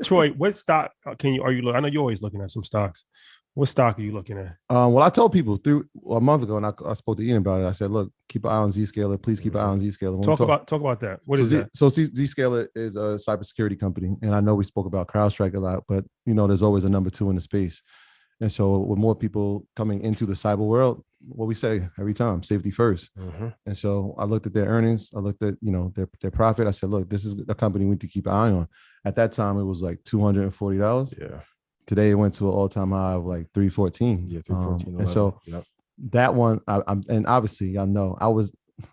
Troy, what stock are you look? I know you're always looking at some stocks. What stock are you looking at? Well, I told people a month ago, and I spoke to Ian about it. I said, look, keep an eye on Zscaler. Please keep an eye on Zscaler. Talk about that. What is that? Zscaler is a cybersecurity company, and I know we spoke about CrowdStrike a lot, but there's always a number two in the space. And so with more people coming into the cyber world, what we say every time, safety first. And so I looked at their earnings. I looked at, their profit. I said, look, this is a company we need to keep an eye on. At that time, it was like $240. Yeah. Today it went to an all-time high of like 314. Yeah, 314. And so that one, and obviously, y'all know,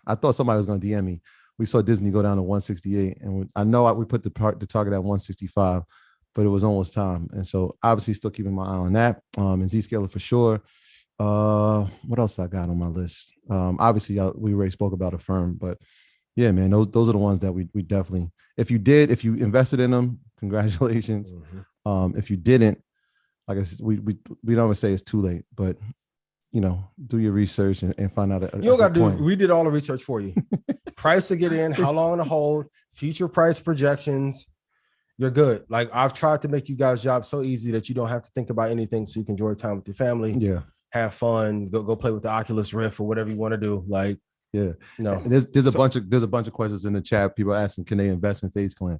I thought somebody was going to DM me. We saw Disney go down to 168, and I know we put the target at 165, but it was almost time. And so obviously still keeping my eye on that. And Zscaler for sure. What else I got on my list? Obviously we already spoke about Affirm, but yeah, man, those are the ones that we definitely, if you invested in them, congratulations. If you didn't, like I said, we don't always say it's too late, but do your research and find out. You don't got to do. We did all the research for you. Price to get in, how long to hold, future price projections. You're good. Like I've tried to make you guys' job so easy that you don't have to think about anything, so you can enjoy time with your family. Yeah, have fun, go play with the Oculus Rift or whatever you want to do. Like, yeah, there's a bunch of questions in the chat. People asking, can they invest in FaZe Clan?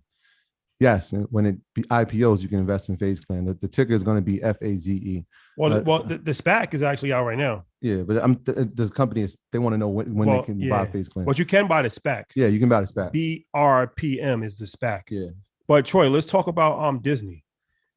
Yes, and when it be IPOs, you can invest in FaZe Clan. The ticker is going to be FAZE. Well, the SPAC is actually out right now. Yeah, but the company they want to know when they can buy FaZe Clan. But you can buy the SPAC. Yeah, you can buy the SPAC. BRPM is the SPAC. Yeah. But Troy, let's talk about Disney.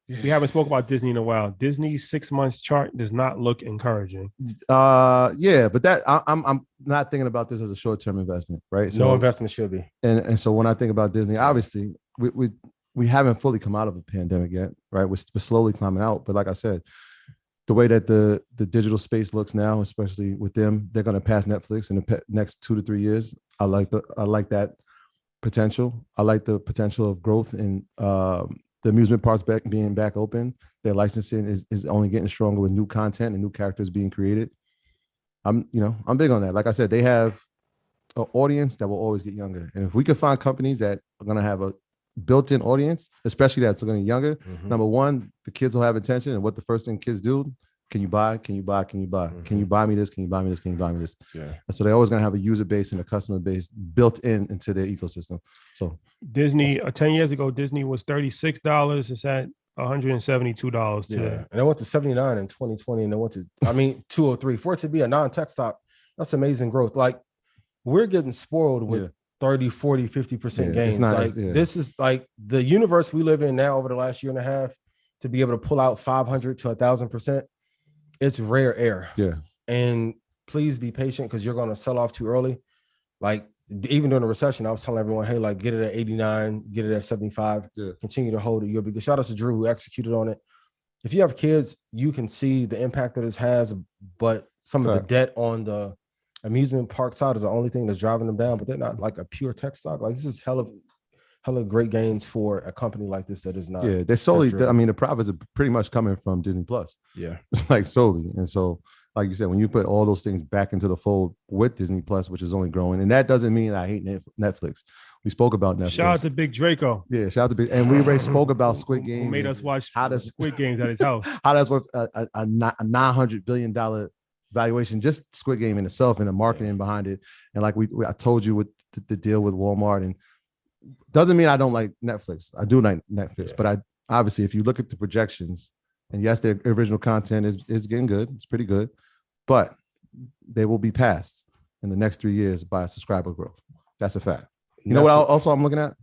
Yeah. We haven't spoken about Disney in a while. Disney's 6 months chart does not look encouraging. Yeah, but that I'm not thinking about this as a short-term investment, right? So, no investment should be. And so when I think about Disney, obviously we haven't fully come out of a pandemic yet, right? We're slowly climbing out. But like I said, the way that the digital space looks now, especially with them, they're going to pass Netflix in the next 2 to 3 years. I like that potential. I like the potential of growth in the amusement parks being back open. Their licensing is only getting stronger with new content and new characters being created. I'm big on that. Like I said, they have an audience that will always get younger. And if we can find companies that are going to have a built-in audience, especially that's going to get younger, number one, the kids will have attention. And what the first thing kids do, can you buy? Can you buy? Can you buy? Can you buy me this? Can you buy me this? Can you buy me this? Yeah. And so they're always going to have a user base and a customer base built into their ecosystem. So Disney, 10 years ago, Disney was $36. It's at $172 today. Yeah. And it went to 79 in 2020, and it went to 203. For it to be a non-tech stock, that's amazing growth. Like we're getting spoiled with 30, 40, 50% gains. This is like the universe we live in now over the last year and a half to be able to pull out 500 to 1,000%. It's rare air. Yeah. And please be patient because you're going to sell off too early. Like even during the recession, I was telling everyone, hey, like get it at 89, get it at 75, continue to hold it. You'll be good. Shout out to Drew who executed on it. If you have kids, you can see the impact that this has, but some of the debt on the amusement park side is the only thing that's driving them down, but they're not like a pure tech stock. Like this is hella great gains for a company like this that is not. Yeah, they're solely, the profits are pretty much coming from Disney Plus. Yeah. Like solely. And so, like you said, when you put all those things back into the fold with Disney Plus, which is only growing, and that doesn't mean I hate Netflix. We spoke about Netflix. Shout out to Big Draco. Yeah, shout out to Big, and we already spoke about Squid Game. Who made us watch Squid Games at his house. How that's worth a $900 billion valuation, just Squid Game in itself and the marketing behind it. And like I told you with the deal with Walmart, and doesn't mean I don't like Netflix. I do like Netflix, but I obviously, if you look at the projections, and yes, their original content is getting good. It's pretty good, but they will be passed in the next 3 years by subscriber growth. That's a fact. You know what also I'm looking at?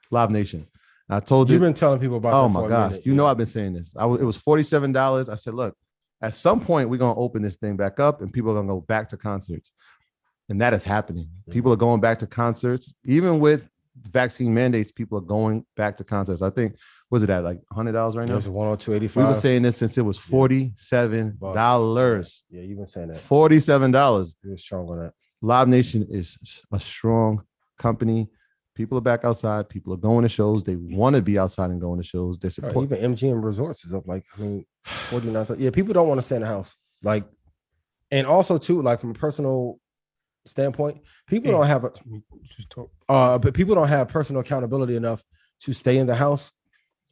Live Nation. I told you. You've been telling people about. Oh my gosh. You know I've been saying this. It was $47. I said, look, at some point we're going to open this thing back up and people are going to go back to concerts. And that is happening. People are going back to concerts. Even with vaccine mandates, people are going back to concerts. I think, was it at like $100 right now? It's $102.85. We were saying this since it was $47. Yeah, you've been saying that. $47. You're strong on that. Live Nation is a strong company. People are back outside. People are going to shows. They want to be outside and going to shows. They support. Even MGM Resorts is up like, 49. Yeah, people don't want to stay in the house. Like, and also too, like from a personal standpoint, people don't have but people don't have personal accountability enough to stay in the house.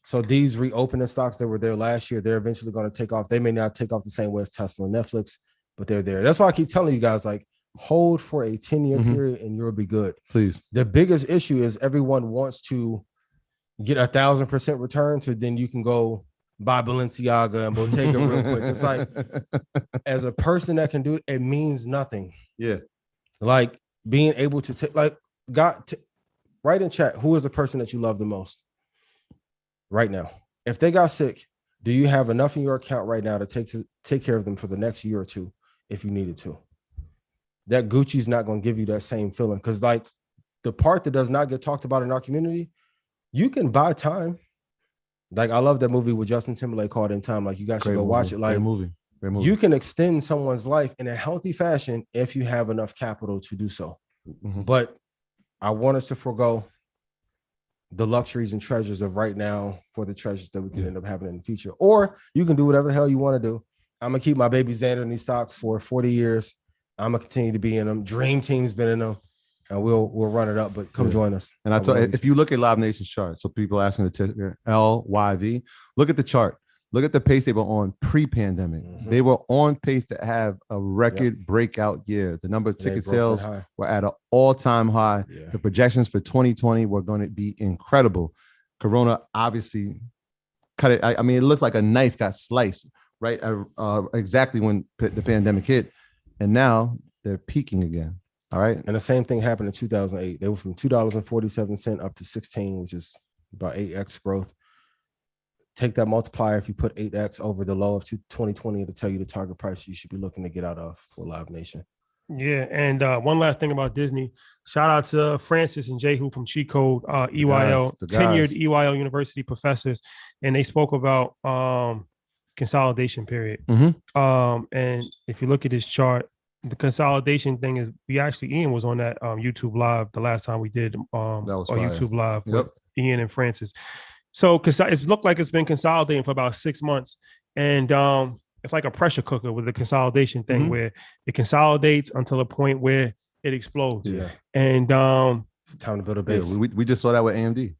So these reopening stocks that were there last year, they're eventually going to take off. They may not take off the same way as Tesla and Netflix, but they're there. That's why I keep telling you guys, like, hold for a 10-year period and you'll be good. Please. The biggest issue is everyone wants to get 1,000% return, so then you can go buy Balenciaga and Bottega real quick. It's like, as a person that can do it, it means nothing. Yeah. Like being able to take, like, write in chat, who is the person that you love the most right now? If they got sick, do you have enough in your account right now to take care of them for the next year or two if you needed to? That Gucci's not going to give you that same feeling, because like the part that does not get talked about in our community, you can buy time. Like I love that movie with Justin Timberlake called In Time. Like you guys should go watch it. Like Great movie. You can extend someone's life in a healthy fashion if you have enough capital to do so. But I want us to forego the luxuries and treasures of right now for the treasures that we can end up having in the future. Or you can do whatever the hell you want to do. I'm gonna keep my baby Xander in these stocks for 40 years. I'm gonna continue to be in them. Dream Team's been in them, and we'll run it up. But come join us. And I told, if you look at Live Nation's chart, so people asking the ticker LYV, look at the chart. Look at the pace they were on pre-pandemic. They were on pace to have a record breakout year. The number of ticket sales were at an all-time high. The projections for 2020 were going to be incredible. Corona obviously cut it. I mean, it looks like a knife got sliced right exactly when the pandemic hit. And now they're peaking again. All right. And the same thing happened in 2008. They were from $2.47 up to 16, which is about 8x growth. Take that multiplier. If you put 8x over the low of 2020, it'll tell you the target price you should be looking to get out of for Live Nation. Yeah. And one last thing about Disney, shout out to Francis and Jehu from Cheat Code, EYL, tenured EYL University professors. And they spoke about consolidation period. And if you look at this chart, the consolidation thing is Ian was on that YouTube live the last time we did YouTube live with Ian and Francis. So it's looked like it's been consolidating for about 6 months. And it's like a pressure cooker with the consolidation thing where it consolidates until a point where it explodes. And it's time to build a base. We just saw that with AMD,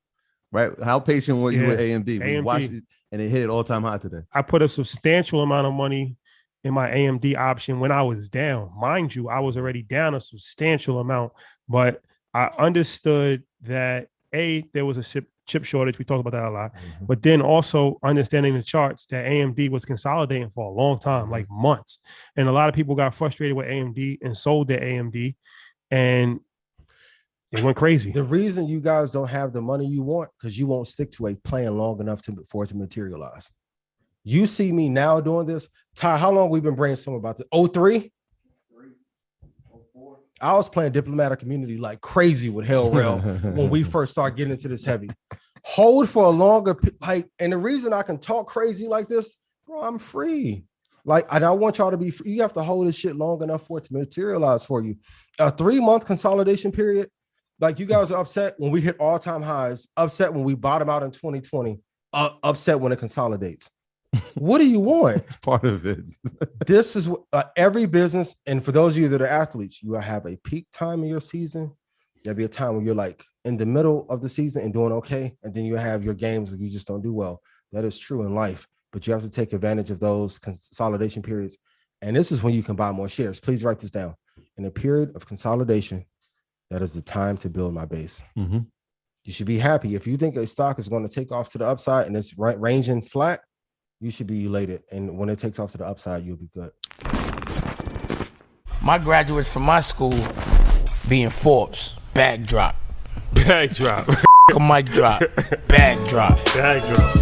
right? How patient were you with AMD? We watched it and it hit all-time high today. I put a substantial amount of money in my AMD option when I was down. Mind you, I was already down a substantial amount, but I understood that there was a chip shortage. We talked about that a lot, but then also understanding the charts that AMD was consolidating for a long time, like months. And a lot of people got frustrated with AMD and sold their AMD and it went crazy. The reason you guys don't have the money you want, because you won't stick to a plan long enough for it to materialize. You see me now doing this. Ty, how long we've been brainstorming about this? 03? I was playing diplomatic community like crazy with Hell Rail when we first started getting into this heavy. Hold for a longer, and the reason I can talk crazy like this, bro, I'm free. Like, and I want y'all to be free. You have to hold this shit long enough for it to materialize for you. A 3-month consolidation period, like you guys are upset when we hit all-time highs, upset when we bottom out in 2020, upset when it consolidates. What do you want? It's part of it. This is what every business, and for those of you that are athletes, you will have a peak time in your season. There'll be a time when you're like in the middle of the season and doing okay, and then you have your games where you just don't do well. That is true in life, but you have to take advantage of those consolidation periods. And this is when you can buy more shares. Please write this down. In a period of consolidation, that is the time to build my base. You should be happy. If you think a stock is going to take off to the upside and it's ranging flat, you should be elated. And when it takes off to the upside, you'll be good. My graduates from my school being Forbes, bag drop. Bag drop. A mic drop, bag drop. Bag drop.